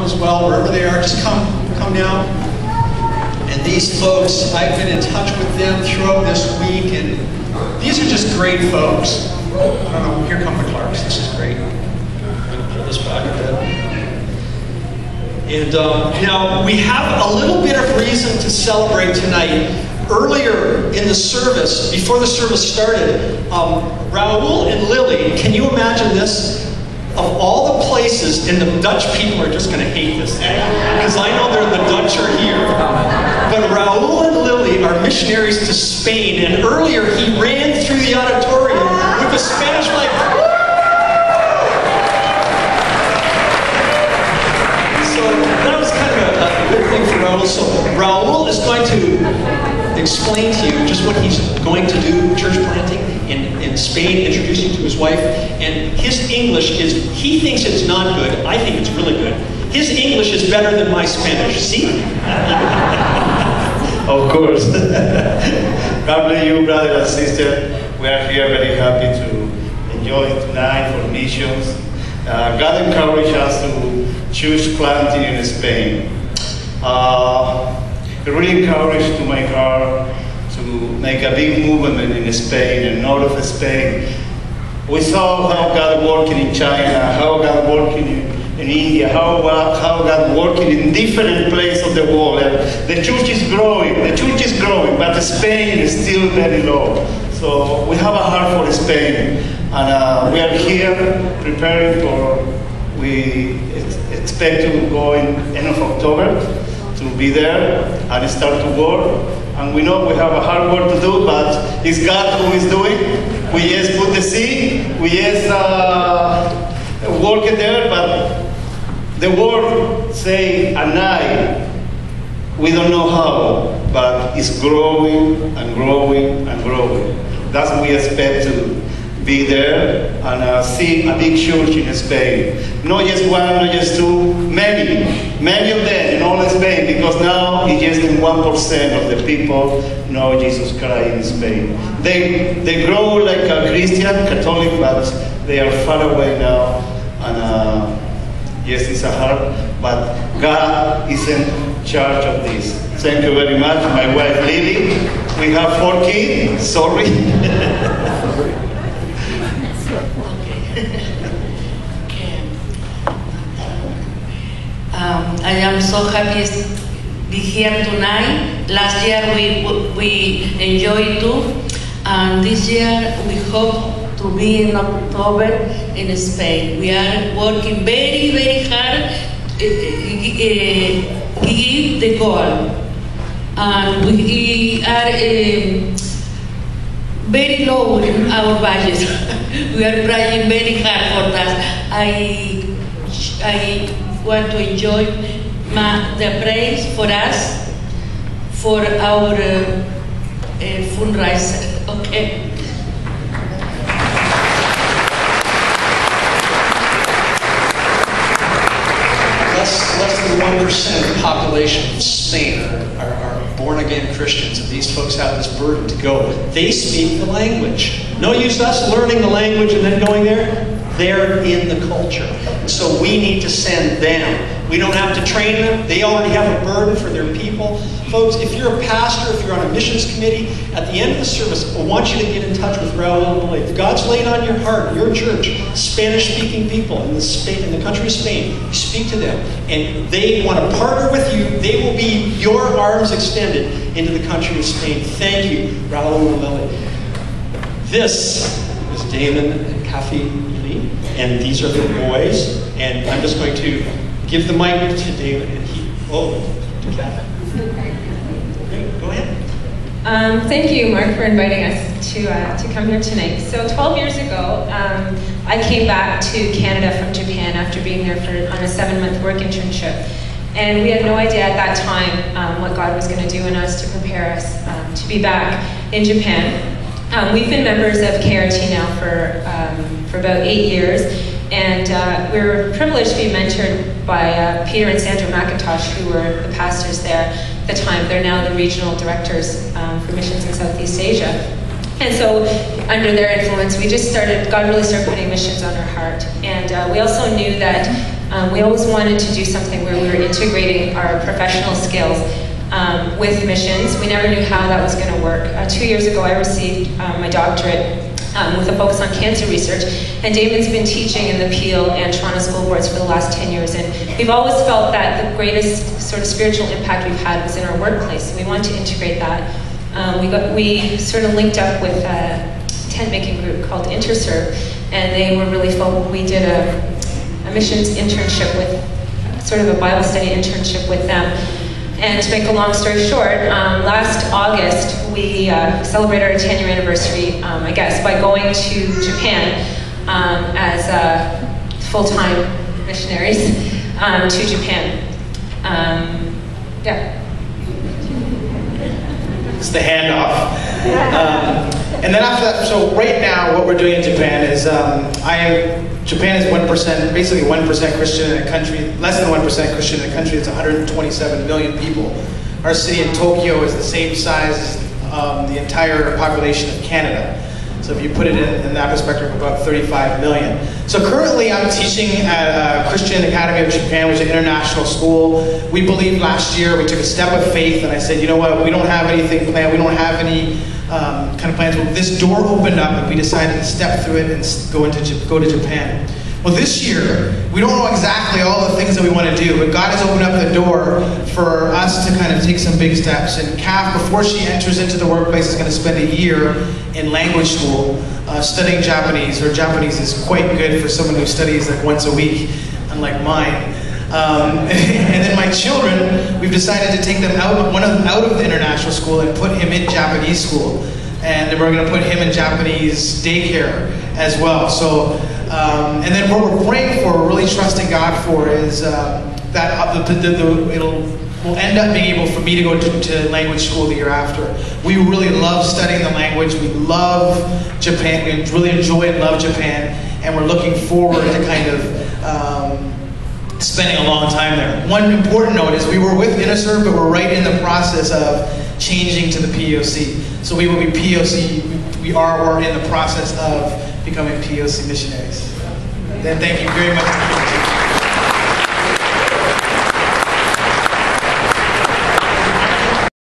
as well, wherever they are, just come down. And these folks, I've been in touch with them throughout this week, and these are just great folks. I don't know, here come the Clarks, this is great. I'm going to pull this back a bit. And now, we have a little bit of reason to celebrate tonight. Earlier in the service, before the service started, Raoul and Lily, can you imagine this? Of all the places, and the Dutch people are just going to hate this, because I know the Dutch are here. But Raoul and Lily are missionaries to Spain, and earlier he ran through the auditorium with a Spanish flag. So that was kind of a good thing for Raoul. So Raoul is going to explain to you just what he's going to do, church planting in Spain, introduce you to his wife. And his English is, he thinks it's not good, I think it's really good. His English is better than my Spanish, see? Of course. God bless you, brother and sister. We are here very happy to enjoy tonight for missions. God encouraged us to choose planting in Spain. Really encouraged to make a big movement in Spain and north of Spain. We saw how God working in China, how God working in India, how God working in different places of the world. And the church is growing, but Spain is still very low. So we have a heart for Spain, and we are here preparing for. We expect to go in end of October to be there and start to work. And we know we have a hard work to do, but it's God who is doing. We just put the seed, we just work it there, but the world say at night, we don't know how, but it's growing and growing and growing. That's what we expect to be there and see a big church in Spain. Not just one, not just two, many of them in all Spain, because now it's just 1% of the people know Jesus Christ in Spain. They grow like a Christian, Catholic, but they are far away now. And yes, it's a hard, but God is in charge of this. Thank you very much. My wife Lily. We have 4 kids. Sorry. I am so happy to be here tonight. Last year we enjoyed too, and this year we hope to be in October in Spain. We are working very, very hard to give the goal, and we are very low in our budget. We are trying very hard for that. I want to enjoy the praise for us, for our fundraiser, okay? Less than 1% of the population of Spain are born-again Christians, and these folks have this burden to go. They speak the language. No use us learning the language and then going there. They're in the culture. So we need to send them. We don't have to train them. They already have a burden for their people. Folks, if you're a pastor, if you're on a missions committee, at the end of the service, I want you to get in touch with Raoul and Lily. If God's laid on your heart, your church, Spanish-speaking people in the country of Spain, you speak to them, and they want to partner with you. They will be your arms extended into the country of Spain. Thank you, Raoul and Lily. This is Damon and Kathy Lee, and these are the boys. And I'm just going to give the mic to Damon, and to Kathy. Okay, go ahead. Thank you, Mark, for inviting us to come here tonight. So 12 years ago, I came back to Canada from Japan after being there on a 7-month work internship. And we had no idea at that time what God was going to do in us to prepare us to be back in Japan. We've been members of KRT now for about 8 years, and we were privileged to be mentored by Peter and Sandra McIntosh, who were the pastors there at the time. They're now the regional directors for missions in Southeast Asia. And so under their influence, God really started putting missions on our heart. And we also knew that We always wanted to do something where we were integrating our professional skills with missions. We never knew how that was going to work. 2 years ago, I received my doctorate with a focus on cancer research, and Damon's been teaching in the Peel and Toronto school boards for the last 10 years, and we've always felt that the greatest sort of spiritual impact we've had was in our workplace. We want to integrate that. We sort of linked up with a tent-making group called Interserve, and they were really fun. We did a missions internship with, sort of a Bible study internship with them. And to make a long story short, last August we celebrated our 10-year anniversary, I guess, by going to Japan as full-time missionaries to Japan. Yeah. It's the handoff. And then after that, so right now what we're doing in Japan is, Japan is 1%, basically 1% Christian in a country, less than 1% Christian in a country that's 127 million people. Our city in Tokyo is the same size as the entire population of Canada. So if you put it in that perspective, about 35 million. So currently I'm teaching at Christian Academy of Japan, which is an international school. We believed last year, we took a step of faith, and I said, you know what, we don't have anything planned, we don't have any kind of plans. Well, this door opened up and we decided to step through it and go to Japan. Well, this year, we don't know exactly all the things that we want to do, but God has opened up the door for us to kind of take some big steps. And Kath, before she enters into the workplace, is going to spend a year in language school studying Japanese. Her Japanese is quite good for someone who studies like once a week, unlike mine. And then my children, we've decided to take them out of the international school and put him in Japanese school. And then we're going to put him in Japanese daycare as well. So, and then what we're praying for, we're really trusting God for, is that we'll end up being able for me to go to language school the year after. We really love studying the language. We love Japan. We really enjoy and love Japan. And we're looking forward to kind of spending a long time there. One important note is we were with Interserve, but we're right in the process of changing to the POC. So we will be POC, we're in the process of becoming POC missionaries. Then thank you very much.